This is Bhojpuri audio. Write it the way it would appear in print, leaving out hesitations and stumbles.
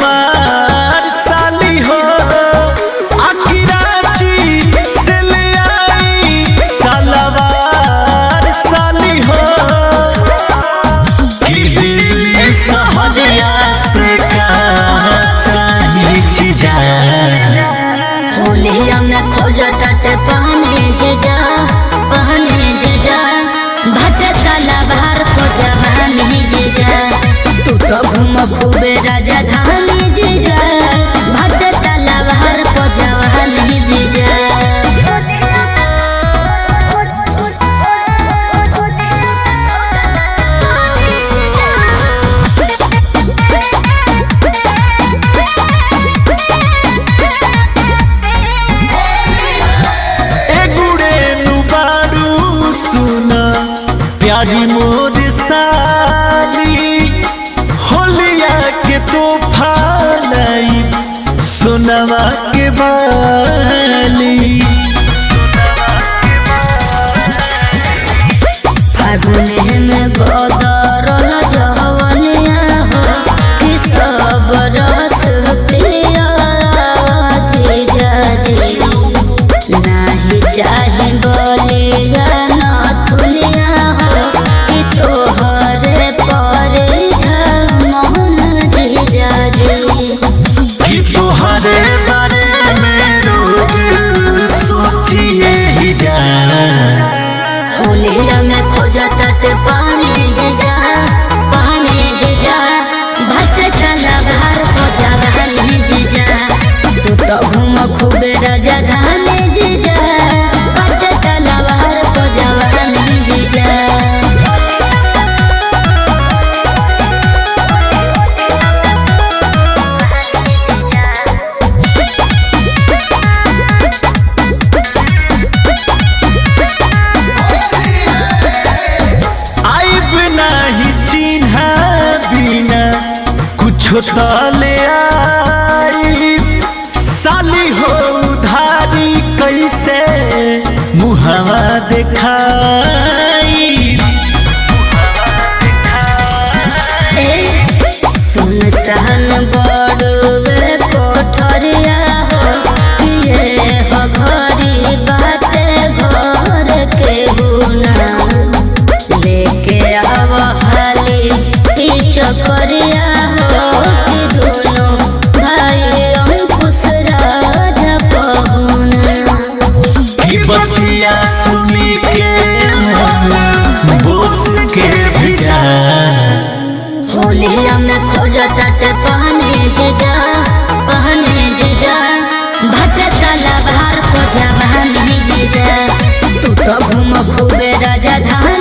हमार साली हो आकिराची से ले आई सालवार साली हो कि दिल सहजिया से का चाही चीजा होलिया में खोजा टट पहने जीजा भटकला बाहर को जवानी जीजा तू तो घूम खूबे राजधानी जीजा भटकला बाहर को जवानी जीजा प्यारी मोर साली होलिया के तोहफा लाई सोनवा के बाली फागुने में गोदरल जवनिया हो कि सब रस पिया जीजा जी नाही चाहे बोलिया नथुलिया हो कि तोहरे परे मोहन जीजा जी कि तोहरे बारे में रोज सोचिए ही जा होलिया में खोजा तट पानी जीजा भटकला बाहर को जवानी जीजा तू तो घूम खूबे राजधानी जीजा भटकला बाहर को जवानी जीजा तले आई साली हो उधारी कैसे मुहावा दिखाई सुन सहन बड़वे कोठरिया हो ये हो घरी बाते घर के गुना लेके आव हाली चकरिया बतिया सुनी के बोस के भिजा होलिया में खोजा टट पहने जीजा भटकला बाहर को जवानी जीजा तू तो घूम खूबे राजधानी